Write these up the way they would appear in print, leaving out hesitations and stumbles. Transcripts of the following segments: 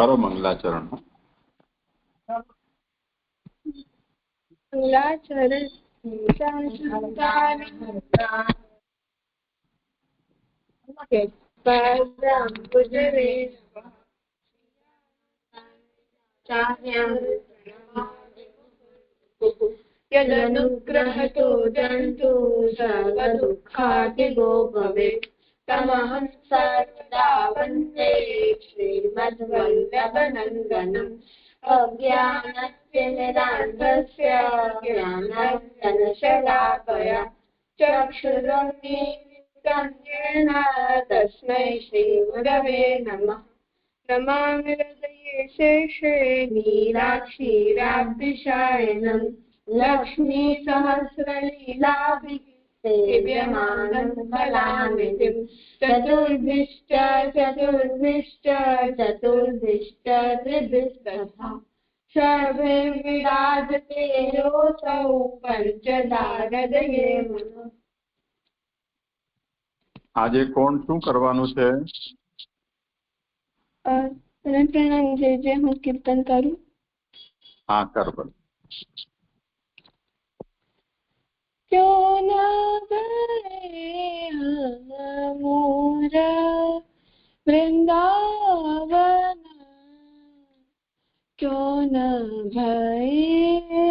करो मंगलाचरण। मंगलाचरण यदनुग्रहतो जन्तु सर्वदुःखादिगो भवेत् तमहं सर्वदा वन्दे श्रीमद्वल्लभनन्दनम् अज्ञानस्य निरान्तस्य ज्ञानाञ्जनशलाकया चक्षुरुन्मीलितं येन तस्मै श्रीगुरवे नमः। नमामि हृदये शेषे नीलाक्षीराब्धिशायनं लक्ष्मीसहस्रलीलाभिसेव्यमानं कलानिधिं चतुर्भिश्च त्रिभिस्तथा सर्वे विराजते योऽसौ पंचदारदये मनः। આજે કોણ શું કરવાનું છે? પ્રણામ જે હું કીર્તન કરું. હા કર બોલ. क्यों न भये मोर वृंदावन, क्यों न भये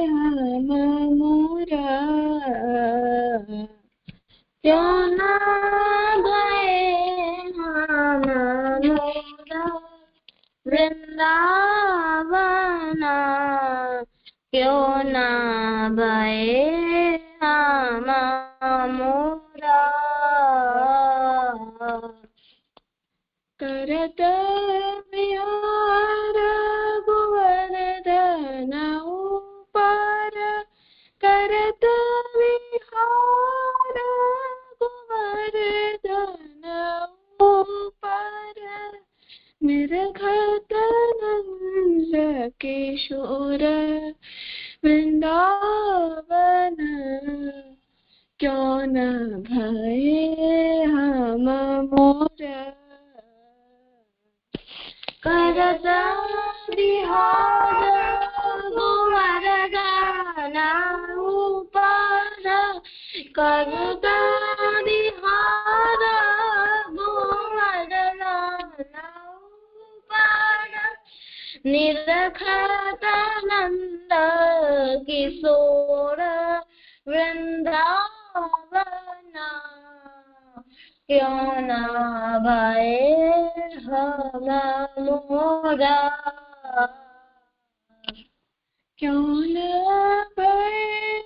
मोर, क्यों न भये मोर वृंदावन, क्यों न भये मोरा। करत विहार गोवर्धन ऊपर, करत विहार गोवर्धन ऊपर, निर्घत नंद किशोर वृंदावन, क्यों न भये हम मोर। करत विहार गोवर्धन ऊपर, करत विहार गोवर्धन ऊपर, निर्घत नंद किशोर वृंदावन, क्यों न भये हम मोरा। क्यों न भये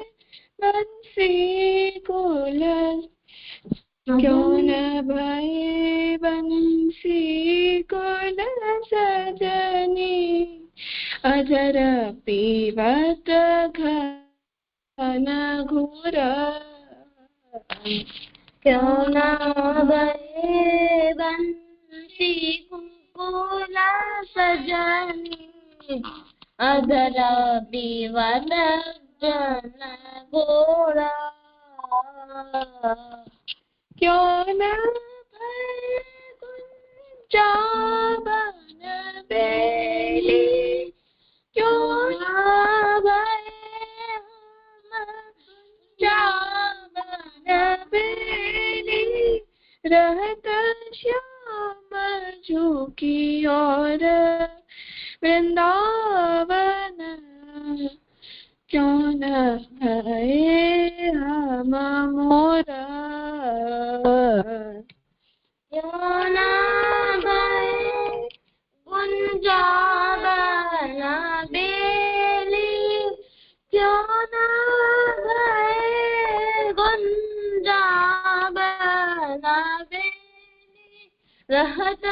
बंसी कुल, क्यों न भये बंसी कुल सजनी, अजर पीवत घन घोर, क्यों न भये बंसी कुल सजनी, अजर पीवत घन घोर, क्यों न भये कुंजावन बेली, क्यों न भये कुंजावन बेली, रहत श्याम झुकी और वृंदावन, क्यों न भये हम मोरा। क्यों न भये कुंजावन बेली, क्यों न भये कुंजावन बेली, रहत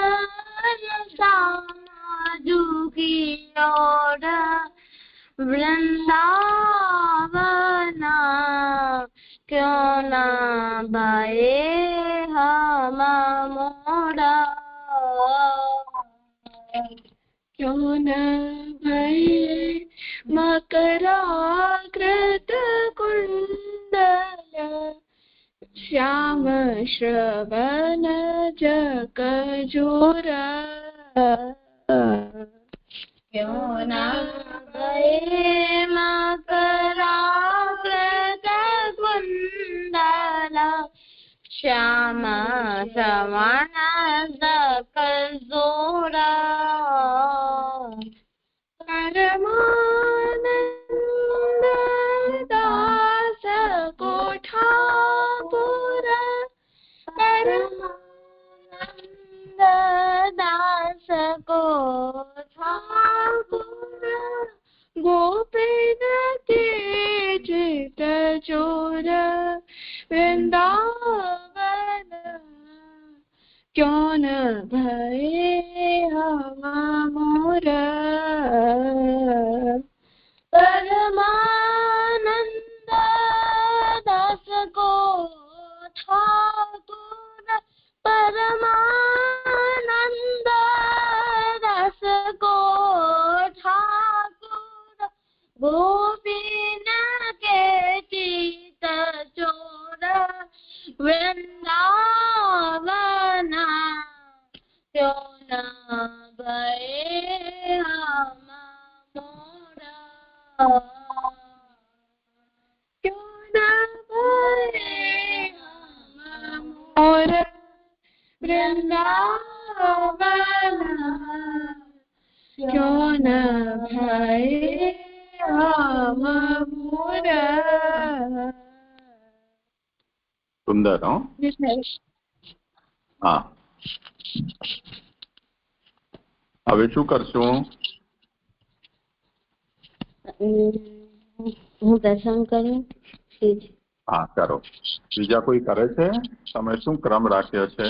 श्याम की ओर वृंदावन, क्यों न भये हम मोरा। क्यों न भये मकराकृत कुंडल, श्याम श्रवण जगजोर, क्यों न भये मकराकृत कुंडल श्याम श्रवण सकल परमानंद दास को ठाकुर परमानंद दास को ठाकुर गोपीन के चित चोर वृंदावन क्यों न भये हम मोर परमानंद दास को ठाकुर परमानंद दास को ठाकुर गोपीन के चित चोर वृंदावन क्यों न भये हम मोर क्यों न भये हम मोर वृंदावन क्यों न भये हम मोर। સુંદર હો. હા, હવે શું કરશું? હું પ્રસંગ કરું. હા કરો. બીજા કોઈ કરે છે? તમે શું ક્રમ રાખ્યો છે?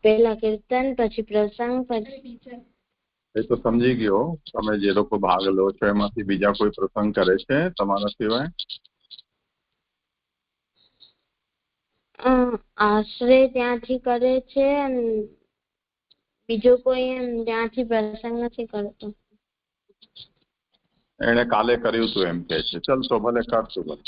પેલા કીર્તન પછી પ્રસંગ પછી એ તો સમજી ગયો. તમે જે લોકો ભાગ લો છો એમાંથી બીજા કોઈ પ્રસંગ કરે છે તમારા સિવાય? આશ્રય ત્યાંથી કરે છે અને બીજો કોઈ એમ ત્યાંથી પ્રસંગ નથી કરતો. એને કાલે કર્યું હતું એમ કે છે. ચલ તો ભલે કરશું. ભલે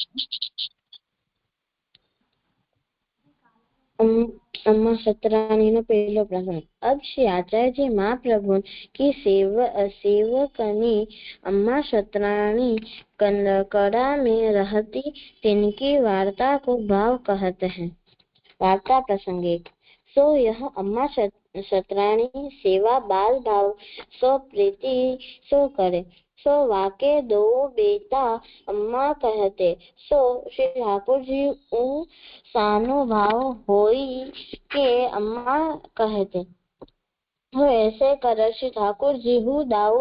अम्मा सतरानी नो पहलो प्रसंग। अब श्री आचार्य जी महाप्रभु की सेवकनी अम्मा सतरानी कड़ा में रहती तिनकी वार्ता को भाव कहते हैं। वार्ता प्रसंग एक। सो यह अम्मा सतरानी सेवा बाल भाव सो प्रीति सो करे। सो वाके दो बेटा अम्मा कहते। सो श्री ठाकुर जी सानुभाव होई के अम्मा कहते। वो ऐसे कर श्री ठाकुर जी हूँ दाऊ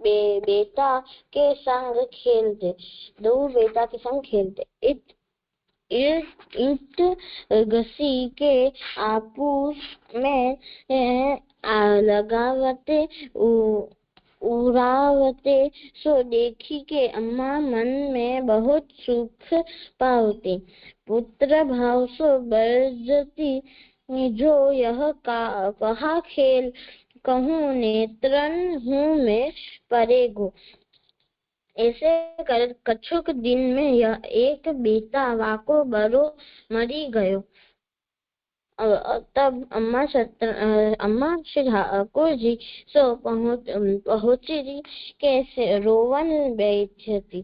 बेटा के संग खेलते। दो बेटा के संग खेलते। ईट घसी के आपूस में लगावते उड़ावते। सो देखी के अम्मा मन में बहुत सुख पावती। पुत्र भाव सो बरजती जो यह कहा खेल कहूँ नेत्रन हूँ मैं परेगो। ऐसे कर कछुक दिन में यह एक बेटा वाको बरो मरी गयो। तब अम्मा श्री ठाकुर जी सो पहुंची के रोवन बैठी।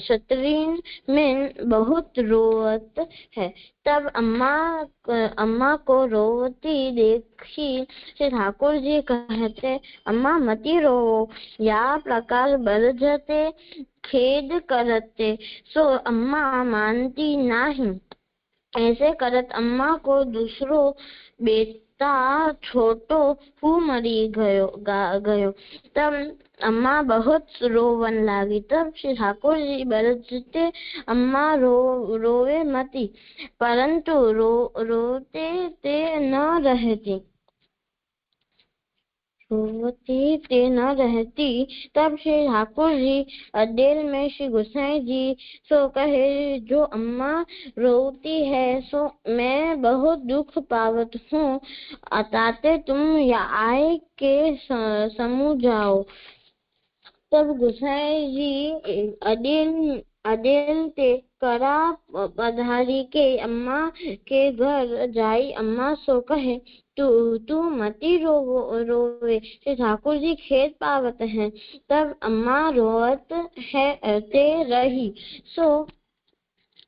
शतरीन में बहुत रोवत है। तब अम्मा को रोवती देखी श्री ठाकुर जी कहते अम्मा मती रोवो। या प्रकार बरजते खेद करते। सो अम्मा मानती नहीं। ऐसे करत अम्मा को दूसरो बेटा छोटो हु मरी गयो। तब अम्मा बहुत रोवन लागी। तब श्री ठाकुर जी बरजते अम्मा रोवे मती परंतु रोते ते न रहती। तब श्री ठाकुर जी अडेल में श्री गोसाई जी सो कहे जो अम्मा रोती है सो मैं बहुत दुख पावत हूँ। ताते तुम आए के समझाओ। तब गोसाई जी अडेल ते करा पधारी के अम्मा के घर जाई अम्मा सो कहे तू मती रोवे। श्री ठाकुर जी खेत पावत हैं, तब अम्मा रोवत है ते रही। सो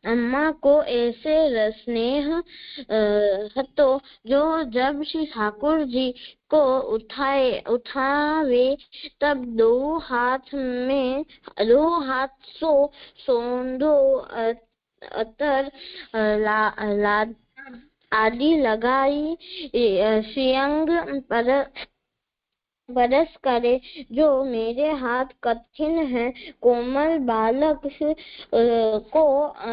अम्मा को ऐसे स्नेह हतो जो जब श्री ठाकुर जी को उठावे तब दो हाथ सो सोंधो अतर आदि लगाई श्रीअंग बरस करे। जो मेरे हाथ कठिन है कोमल बालक को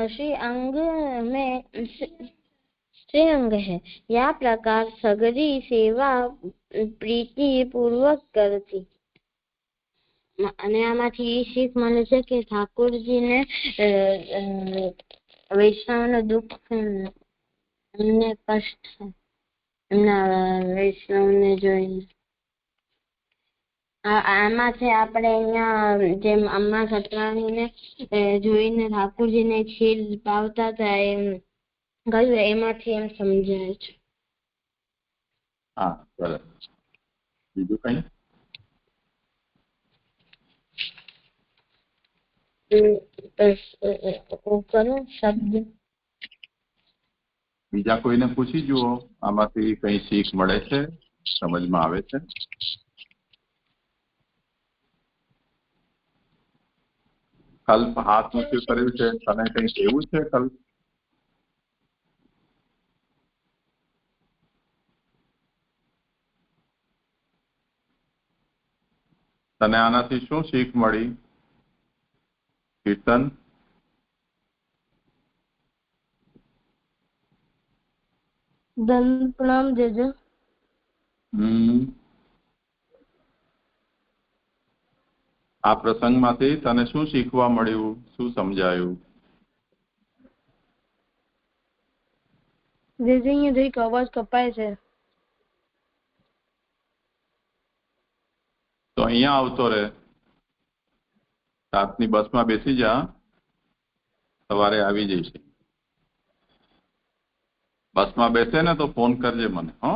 श्रीअंग में श्रीअंग है। या प्रकार सगरी सेवा प्रीति पूर्वक करती। અને આમાંથી એ શીખ મળે છે કે ઠાકોરજીને વૈષ્ણવનું દુઃખ એમને કષ્ટ છે એમના વૈષ્ણવને જોઈને। આમાંથી આપણે અહીંયા જેમ અમ્મા સતરાણીને જોઈને ઠાકોરજીને ખીર પાવતા હતા એમ કહ્યું, એમાંથી એમ સમજાય છે। હા, સરસ। બીજું કઈ? કરો શબ્દ બીજા કોઈને પૂછી જુઓ, આમાંથી કઈ શીખ મળે છે, સમજમાં આવે છે? કલ્પ હાથ ઊંચું કર્યું છે, તને કઈ કેવું છે કલ્પ? તને આનાથી શું શીખ મળી કીર્તન? પ્રણામ દેજો। આ પ્રસંગમાંથી તને શું શીખવા મળ્યું, શું સમજાયું? અવાજ કપાય છે તો અહીંયા આવતો રે, રાતની બસમાં બેસી જા, સવારે આવી જઈશ। બસમાં બેસે ને તો ફોન કરજે મને, હો,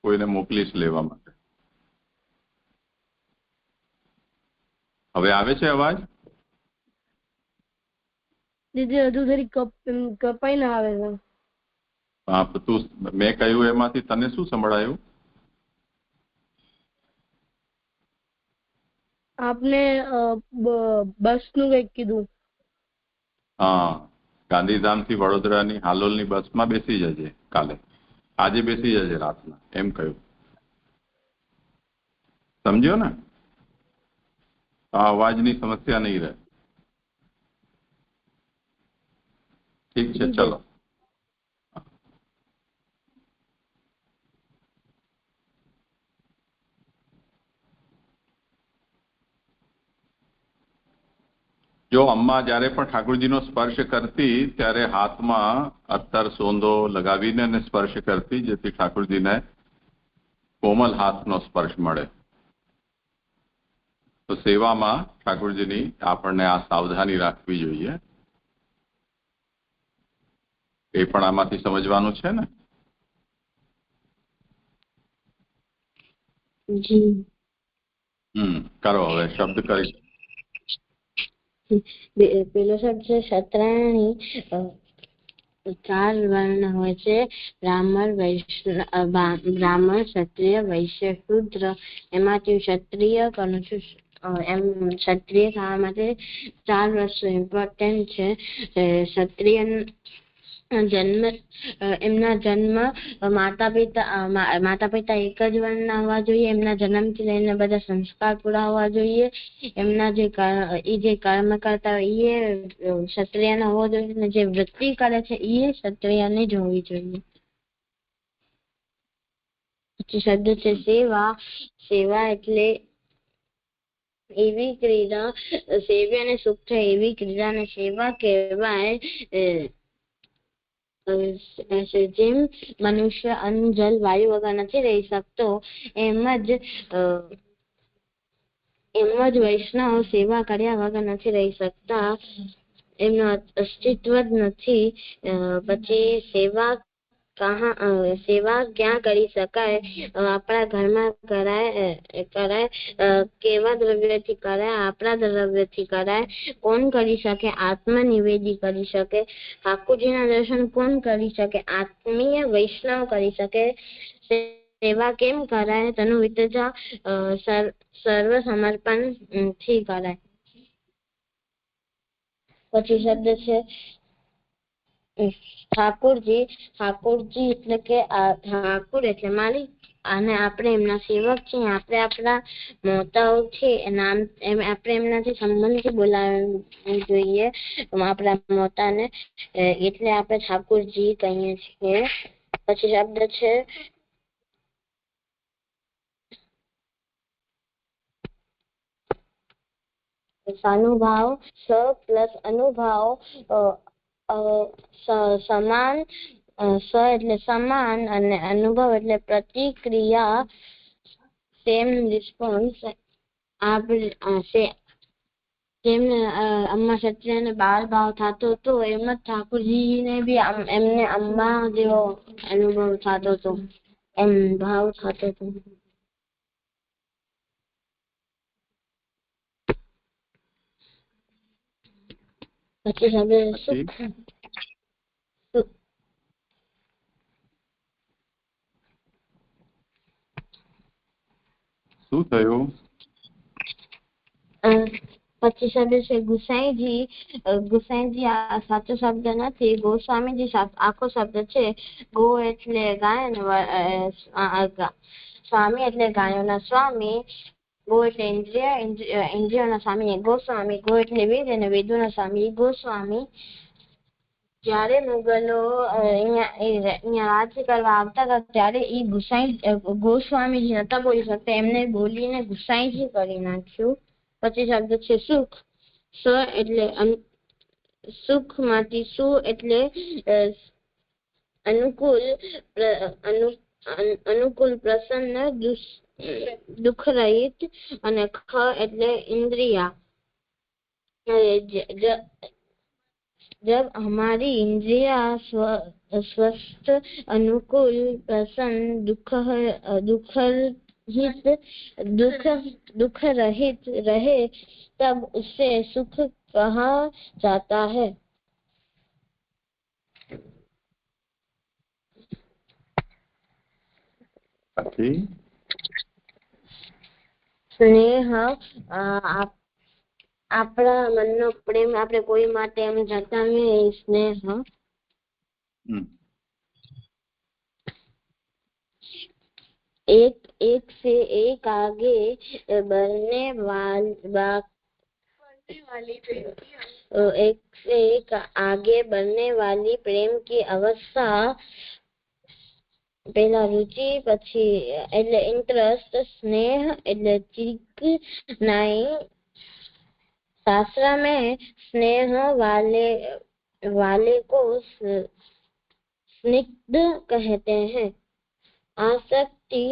કોઈને મોકલીશ લેવા માટે। હવે આવે છે અવાજ? દીદી હજુ જરી કપાઈ ના આવે છે। હા, તું મેં કહ્યું એમાંથી તને શું સંભળાયું? આપને બસનું કંઈક કીધું। હા, ગાંધીધામથી વડોદરાની હાલોલની બસમાં બેસી જજે કાલે, આજે બેસી જજે રાતના, એમ કહ્યું। સમજ્યો ને? આ અવાજની સમસ્યા નહીં રહે। ઠીક છે, ચલો। જો અમ્મા જ્યારે પણ ઠાકોરજીનો સ્પર્શ કરતી ત્યારે હાથમાં અત્તર સોંદો લગાવીને અને સ્પર્શ કરતી, જેથી ઠાકોરજીને કોમલ હાથનો સ્પર્શ મળે। તો સેવામાં ઠાકોરજીની આપણને આ સાવધાની રાખવી જોઈએ। એ પણ આમાંથી સમજવાનું છે ને? જી। કરો, હવે શબ્દ કરી। પેલો શબ્દ છે સતરાણી। 4 વર્ણ હોય છે, બ્રાહ્મણ, ક્ષત્રિય, વૈશ્ય, શૂદ્ર। એમાંથી ક્ષત્રિય કરું છું। એમ ક્ષત્રિય થવા માટે 4 વસ્તુ ઇમ્પોર્ટન્ટ છે। ક્ષત્રિય જન્મ, એમના જન્મ માતા પિતા એક જ વર્ણના હોવા જોઈએ। એમના જન્મથી લઈને બધા સંસ્કાર પૂરા હોવા જોઈએ। એમના જે કર્મ કરતા હોય એ ક્ષત્રિયના હોવો જોઈએ, અને જે વૃત્તિ કરે છે એ ક્ષત્રિયની જ હોવી જોઈએ। પછી શબ્દ છે સેવા। સેવા એટલે એવી ક્રિયા, સેવ્ય અને સુખ છે એવી ક્રિયાને સેવા કહેવાય। જેમ મનુષ્ય અન્ન, જલ, વાયુ વગર નથી રહી શકતો, એમ જ વૈષ્ણવ સેવા કર્યા વગર નથી રહી શકતા। એમનું અસ્તિત્વ જ નથી, પછી સેવા ક્યાં કરી શકાય? આપણા ઘરમાં કરાય, કેવા દ્રવ્યથી કરાય? આપણા દ્રવ્યથી કરાય. કોણ કરી શકે? આત્મનિવેદી કરી શકે. ઠાકોરજીના દર્શન કોણ કરી શકે? આત્મીય વૈષ્ણવ કરી શકે. સેવા કેમ કરાય? તેનું વિતજા સર્વ સમર્પણ થી કરાય. પછી શબ્દ છે ઠાકોરજી. ઠાકોરજી એટલે કે ઠાકોર એટલે માલિક, અને આપણે એમના સેવક છીએ. આપણે આપણા મોતાઓ છે આપણે એમનાથી સંબંધથી બોલાવવું જોઈએ આપણા મોતાને, એટલે આપણે ઠાકોરજી કહીએ છીએ. પછી શબ્દ છે સાનુભાવ. સ પ્લસ અનુભાવ, સમાન. સ એટલે સમાન અને અનુભવ એટલે પ્રતિક્રિયા, સેમ રિસ્પોન્સ. જેમને અમ્મા ક્ષત્રિયને બાળ ભાવ થતો હતો એમ જ ઠાકોરજીને બી એમને અમ્મા જેવો અનુભવ થતો હતો, એમ ભાવ થતો હતો. પછી હવે સુખ. શું થયું? પછી શબ્દ છે ગુસાઈજી. ગુસાઈજી આ સાચો શબ્દ નથી, ગોસ્વામીજી આખો શબ્દ છે. ગો એટલે ગાય અને સ્વામી એટલે ગાયોના સ્વામી. ગો એટલે ઇન્દ્રિય, ઇન્દ્રિયોના સ્વામી ગોસ્વામી. ગો એટલે વેદ અને વેદોના સ્વામી ગોસ્વામી. જયારે મુગલો અહીંયા રાજ્ય કરવા આવતા હતા ત્યારે એ ગોસ્વામીજી નતા બોલી શકતા, એમને બોલીને ગુસાઈજી કરી નાખ્યું. પછી શબ્દ છે સુખ. સ એટલે સુખ માંથી સુ એટલે અનુકૂળ, પ્રસન્ન, દુઃખ રહિત. અને ખ એટલે ઇન્દ્રિયા. जब हमारी इंद्रिया स्वस्थ, अनुकूल, प्रसन्न, दुख रहित रहे तब उसे सुख कहा जाता है. स्नेह, આપણા મનનો પ્રેમ, આપણે કોઈ માટે એમ જતાવીએ સ્નેહ. एक से एक आगे बढ़ने एक से एक आगे बढ़ने वाली प्रेम की अवस्था. પહેલા રુચિ, પછી એટલે ઇન્ટરેસ્ટ, સ્નેહ એટલે ચિકનાઈ. शास्त्र में स्नेह वाले को स्निग्ध कहते हैं. आसक्ति,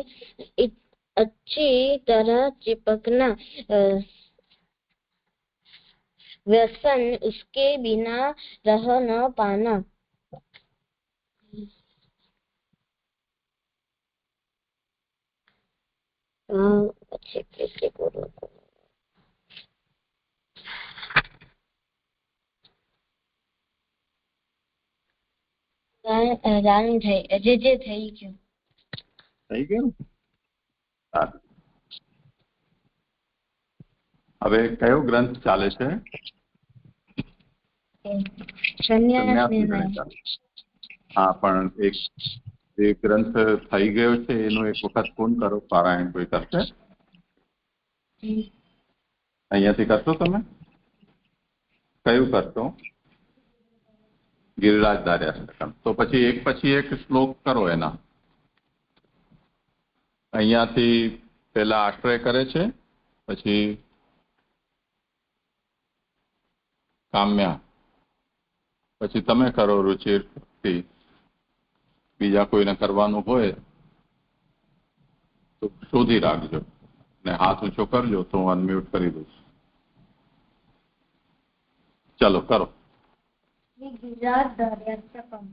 अच्छी तरह चिपकना. व्यसन, उसके बिना रह न पाना. अच्छे बोलो. રાણી થઈ જે થઈ ગયું. થઈ ગયું. હવે કયો ગ્રંથ ચાલે છે? હા, પણ એક ગ્રંથ થઈ ગયો છે એનો એક વખત ફોન કરો. પારાયણ કોઈ કરશે? અહીંયાથી કરશો તમે? કયું કરશો? ગિરિરાજ દાર્યા. તો પછી એક શ્લોક કરો એના. અહીંયાથી પેલા આશ્રય કરે છે, પછી કામ્યા, પછી તમે કરો રુચિરથી. બીજા કોઈને કરવાનું હોય તો શોધી રાખજો ને હાથ ઊંચો કરજો તો હું અનમ્યુટ કરી દઈશ. ચલો કરો. गिराधर्यर्थकम्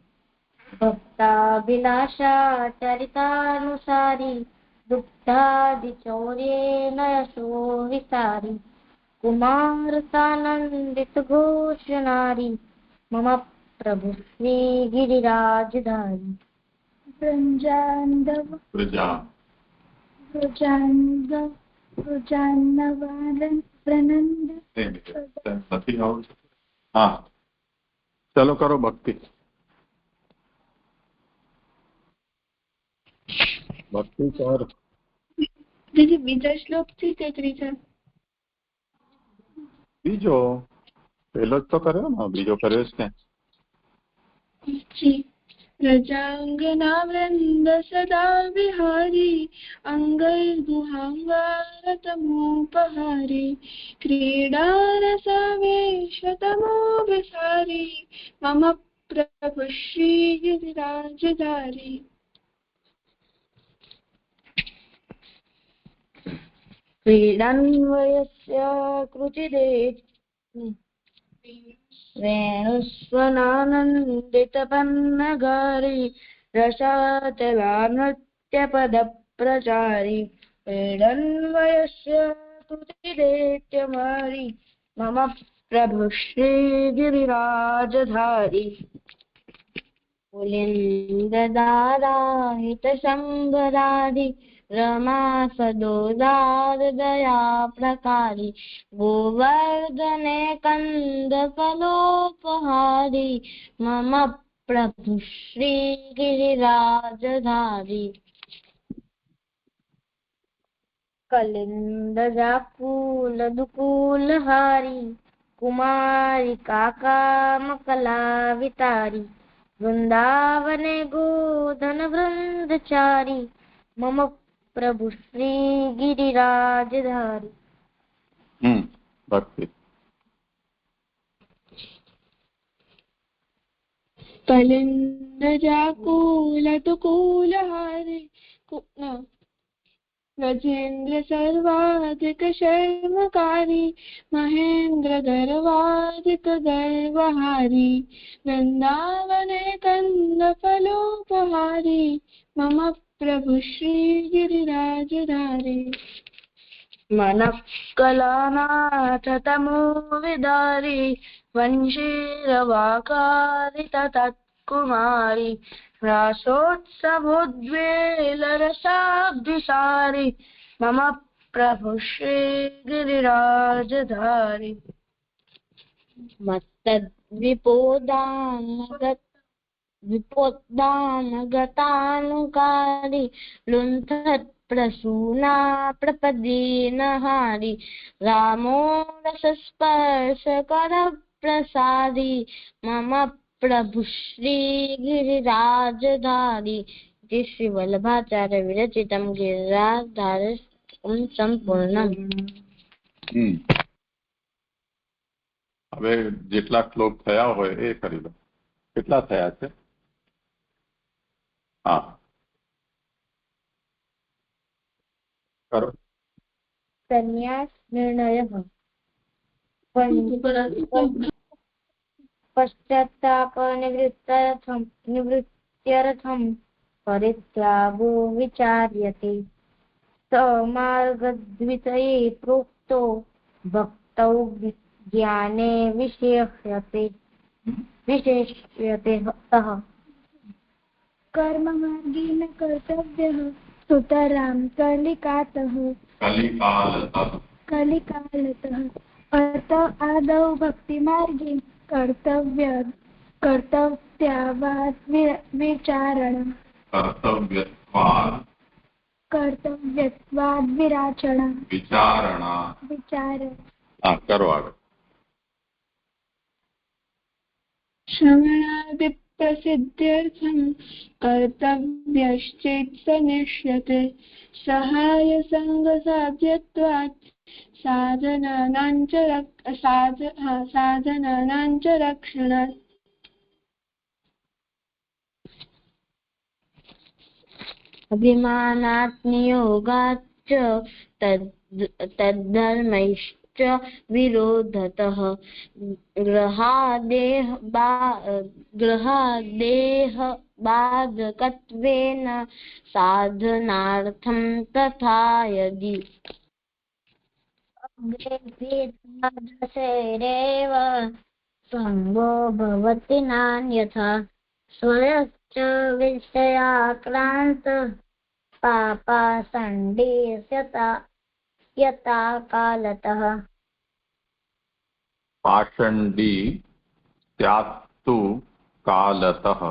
भक्ताभिलाषा चरितानुसारी दुग्धादिचौर्येण यशो विसारी कुमारसानन्दित घोष नारी मम प्रभु श्री गिरिराजधारी प्रजा प्रनंद। हाँ चलो करो भक्ति कर दीदी बीजा श्लोक थी ते त्रीजा बीजो पहलो तो करे ना बीजो करे जी रजांगना वृंद सदा विहारी अंगैर्गुहांगारतमोपहारी क्रीडारसवेशतमोभिसारी मम प्रभु श्रीगिरिराजधारी क्रीडन्वयस्य कृचिदे वेणुस्वनानन्दितपन्नगारी रसातलानृत्यपदप्रचारी क्रीडन्वयस्य कृचिदेत्यमारी मम प्रभु श्रीगिरिराजधारी पुलिन्ददाराहितशम्भरादि रमा सदोदारदया प्रकारी गोवर्धने कन्दकलोपहारी मम प्रभु श्रीगिरिराजधारी कलिन्दजाकुलदुकूलहारी कुमारी काकामकलावितारी वृंदावने गोधन वृंदचारी मम प्रभु श्री गिरिराजधारी भक्ति कलिन्दजाकुलदुकूलहारी गजेन्द्र सर्वाधिक शर्मकारी महेन्द्र गर्वाधिक गर्वहारी वृंदावने कंदफलोपहारी मम प्रभु श्री गिरिराजधारी मनः कलानाथ तमो विदारी वंशीरवाकारी तत्कुमारी रासोत्सवोद्वेलरसाब्धिसारी मम प्रभु श्री गिरिराजधारी विपोद्दानगतानुकारी लुण्ठत्प्रसूना प्रपदीनहारी रामो रसस्पर्शकरप्रसादी मम प्रभु श्री गिरिराजधारी इति श्री वल्लभाचार्य विरचितं गिरिराजधारस्तकं संपूर्णम् હવે જેટલા શ્લોક થયા હોય એ કરી લો કેટલા થયા છે હા કરો संन्यास निर्णयः पश्चात्ताप निवृत्त्यर्थं परित्यागो विचार्यते समार्गद्वितये प्रोक्तो भक्तौ ज्ञाने विशेष्यते सः कर्ममार्गेण कर्तव्यः सुतरां कलिकातः अत आदौ भक्तिमार्गे कर्तव्यत्वाद् विचारणा करो आगे श्रवणादिप्रसिद्ध्यर्थं कर्तव्यश्चेत् सनिष्यते सहायसङ्गसाध्यत्वात् साधनानां च रक्षणात् अभिमानात् नियोगाच्च तद्धर्मैश्च विरोधतः ग्रहादेहबाधकत्वेन साधनार्थं तथा यदि भेदादशैरेव संगो भवति नान्यथा स्वयश्च विषयाक्रान्त पापासण्डेस्यता यथा कालतः पाषण्डी स्यात्तु कालतः।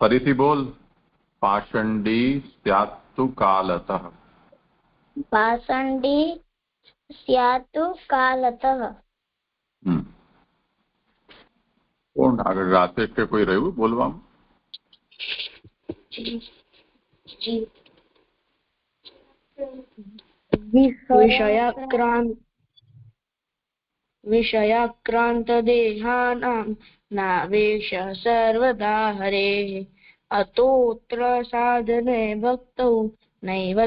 फरीथी बोल। पाषण्डी स्यात्तु कालतः। पाषण्डी स्यात्तु कालतः। કોણ આગળ? રાકેશ કે કોઈ રહ્યું બોલવા? विषयाक्रांत देहानां नावेश सर्वदा हरेः अतोऽत्र साधने भक्तौ नैव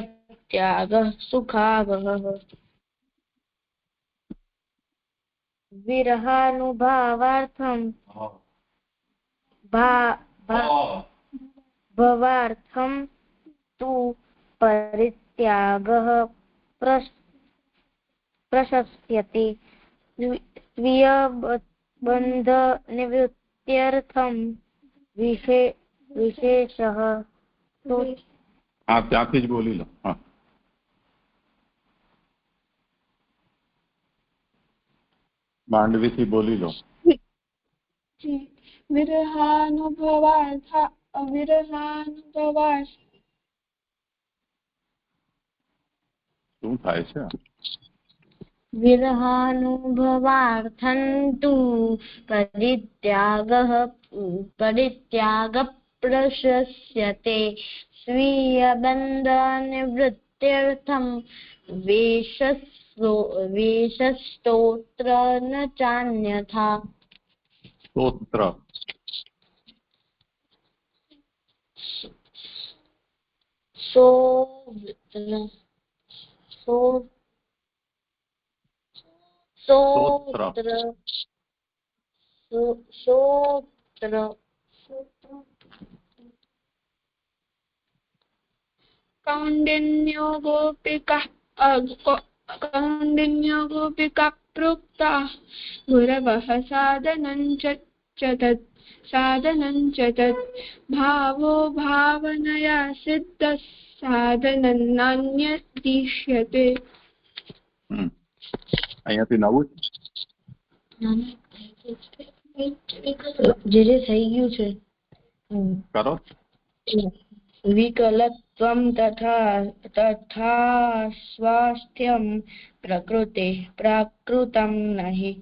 त्यागः सुखावहः विरहानुभावार्थं भवार्थं तु परित्यागः प्रशस्यते स्वीयबन्धनिवृत्त्यर्थं विशेषः હા ત્યાંથી જ બોલી લો. હા માંડવીથી બોલી લો. વિરહાનુભવાર્થ શું થાય છે? विरहानुभवार्थं तु परित्याग प्रशस्यते स्वीयबन्धनिवृत्त्यर्थं वेशस्तोत्र न चान्यथा। स्तोत्र कौण्डिन्यो गोपिका प्रोक्ता गुरवः साधनं च तत् भावो भावनया सिद्धः साधनं नान्यदीश्यते। અહીંયાથી નવું જે થઈ ગયું છે કરો. विकलत्वं तथा स्वास्थ्यं प्रकृते प्राकृतं नहि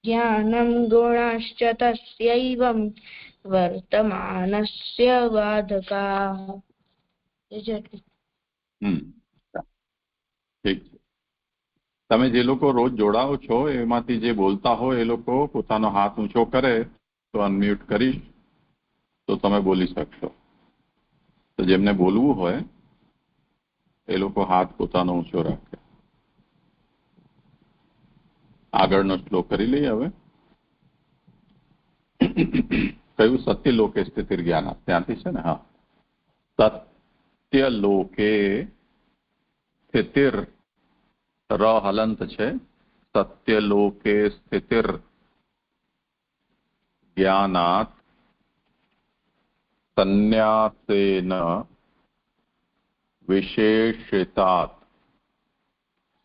ज्ञानं गुणाश्च तस्यैवं वर्तमानस्य बाधकाः। ઠીક છે. તમે જે લોકો રોજ જોડાઓ છો એમાંથી જે બોલતા હોય એ લોકો પોતાનો હાથ ઊંચો કરે તો અનમ્યુટ કરીશ તો તમે બોલી શકશો. તો જેમને બોલવું હોય એ લોકો હાથ પોતાનો ઊંચો રાખે. આગળનો શ્લોક કરી લઈએ હવે. કયું? સત્ય લોકે સ્થિતિર્જ્ઞાન. ત્યાંથી છે ને? હા. સત્ય લોકે સ્થિતિર ર હલંત છે. સત્યલોકે સ્થિતિર જ્ઞાનાત સંન્યાસેન વિશેષિતાત.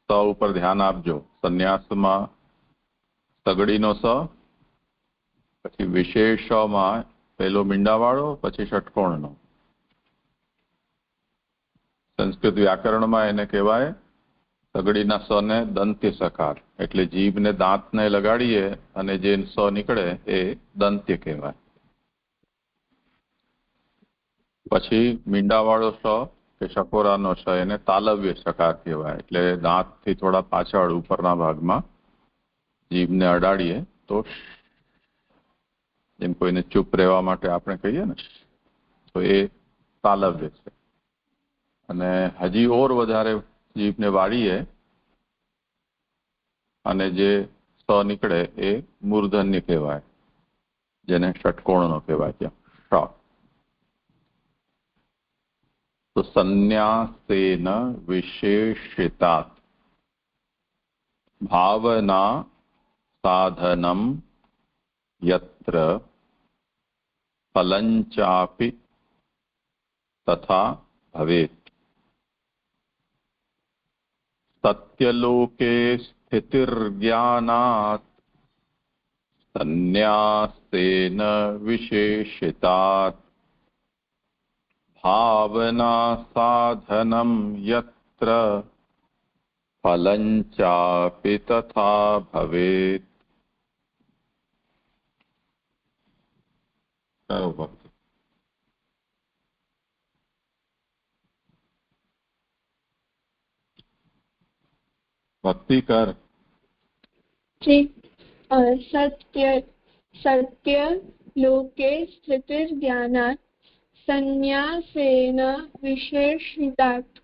સ ઉપર ધ્યાન આપજો. સંન્યાસમાં સગડીનો સ, પછી વિશેષમાં પહેલો મીંડાવાળો, પછી ષટકોણનો. સંસ્કૃત વ્યાકરણમાં એને કહેવાય સગડીના સ ને દંત્ય સકાર, એટલે જીભને દાંતને લગાડીએ અને જે સ નીકળે એ દંત્ય કહેવાય. પછી મીંડાવાળો સ કે શકોરાનો સ એને તાલવ્ય સકાર કહેવાય, એટલે દાંતથી થોડા પાછળ ઉપરના ભાગમાં જીભને અડાડીએ તો જેમ કોઈને ચૂપ રહેવા માટે આપણે કહીએ ને, તો એ તાલવ્ય છે અને હજી ઓર વધારે જીભને વાળીએ અને જે સ નીકળે એ મૂર્ધન્ય કહેવાય, જેને ષટકોણનો કહેવાય ત્યાં શ. તો સંન્યાસેન વિશેષિતાત ભાવના સાધનમ યત્ર ફલંચાપि તથા ભવેત. સત્યલોકે સ્થિતિર્જ્ઞાનાત સંન્યાસેન વિશેષિતાત ભાવના સાધનમ યત્ર ફલંચાપि તથા ભવેત. કયો ભક્તિ? ભક્તિ કર. सत्य लोके स्थितिर्ज्ञानात् संन्यासेन विशेषितात्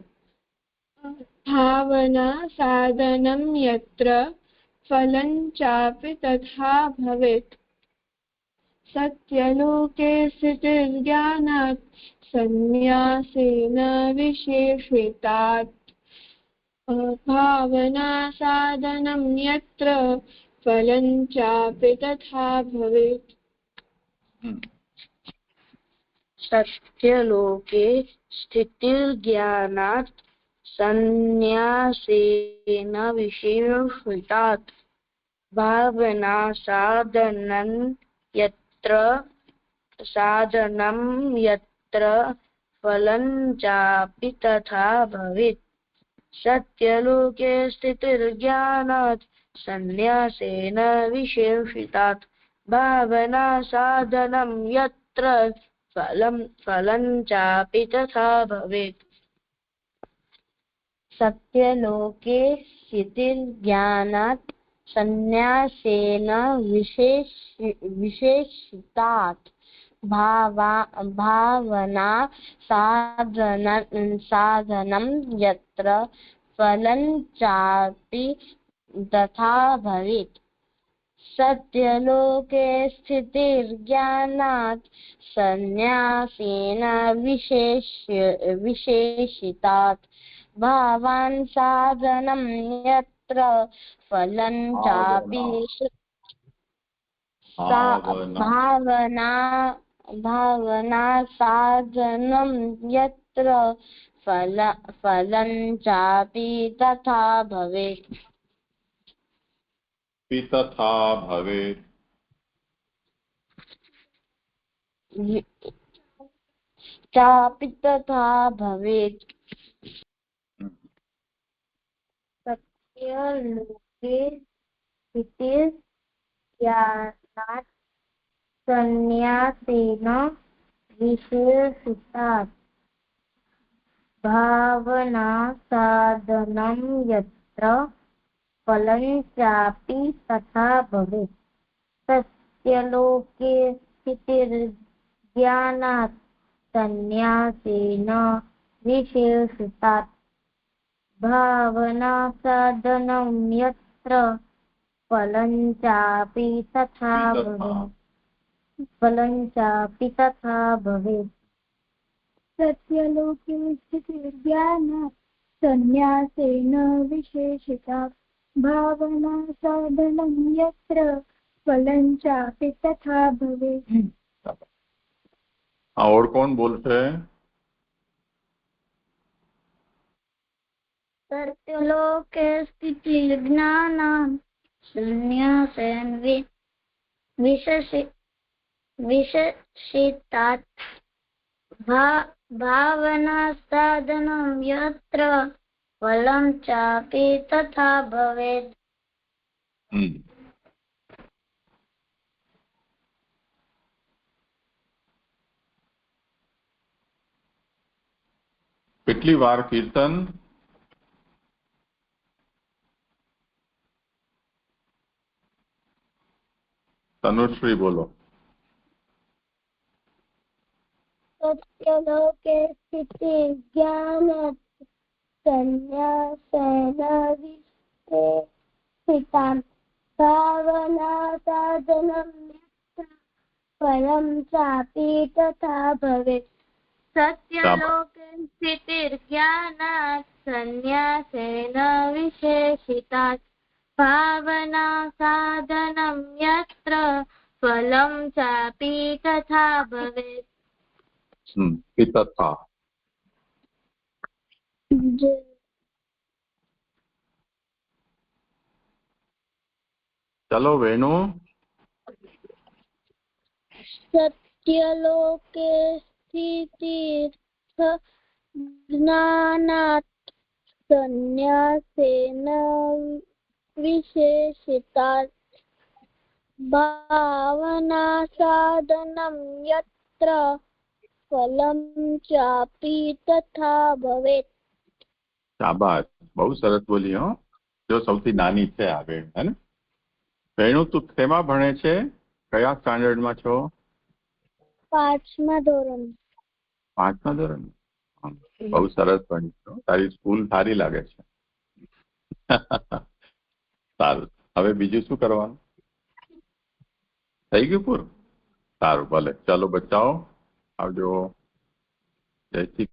भावना साधनं यत्र फलं चापि तथा भवेत्. सत्यलोके स्थितिर्ज्ञानात् संन्यासेन विशेषितात् भावना साधनं यत्र फलं चापि तथा भवेत्. सत्यलोके स्थितिर्ज्ञानात् संन्यासेन विशेषितात् भावना साधनं यत्र फलं चापि तथा भवेत्. सत्यलोके स्थितिर्ज्ञानात् संन्यासेन विशेषितात् भावना साधनं यत्र फलं चापि तथा भवेत्. सत्यलोके स्थितिर्ज्ञानात् संन्यासेन विशेषितात् भावना साधनं यत्र फलं चापि तथा भवेत्. सत्यलोके स्थितिर्ज्ञानात् संन्यासेन विशेषितात् भावान् साधनं यत्र फलं चापि भावना साधनं यत्र फलं चापि तथा भवेत्. तथा भवेत्. चापि तथा भवेत्. सत्यलोके स्थितिर्ज्ञानात् संन्यासेन विशेषितात् भावना साधनं यत्र फलं चापि तथा भवेत्. सत्यलोके स्थितिर्ज्ञानात् संन्यासेन विशेषितात् भावना साधनं यत्र फलं चापि तथा भवेत्. सत्यलोके स्थितिर्ज्ञानात् संन्यासेन विशेषितात् भावना साधनं यत्र फलं चापि तथा भवेत्. और कौन बोलते? सत्यलोके स्थितिर्ज्ञानात् संन्यासेन विशेषितात् भावना साधनं यत्र फलं चापि तथा भवेत्. કેટલી વાર કીર્તન? તનુશ્રી બોલો. सत्यलोके સત્યલોકે સ્થિતિ જ્ઞાન સંન્યાસેન વિશેષિતા ભાવના સાધનમ ફલમ ચાપી તથા ભવેત. સત્યલોકે સ્થિતિર્જ્ઞાનાत् સંન્યાસેન વિશેષિતાत् ભાવના સાધનમ યત્ર ફલમ ચાપી તથા ભવેત. તથા ચલો વેણુ. સત્યલોકે સ્થિતિર્જ્ઞાનાत् સંન્યાસેન વિશેષિતાत् ભાવના સાધનમ યત્ર ફલમ ચાપી તથા ભવેત. શાબાશ, બહુ સરસ બોલી હો. જો સૌથી નાની છે આ વેણુ, હે ને? વેણુ, તું શેમાં ભણે છે? કયા સ્ટાન્ડર્ડમાં છો? 5મા ધોરણ. 5મા ધોરણ. બહુ સરસ ભણી છો. તારી સ્કૂલ સારી લાગે છે. સારું, હવે બીજું શું કરવાનું? થઈ ગયું પૂરું? સારું, ભલે. ચાલો બચ્ચાઓ, આવજો. જય શ્રી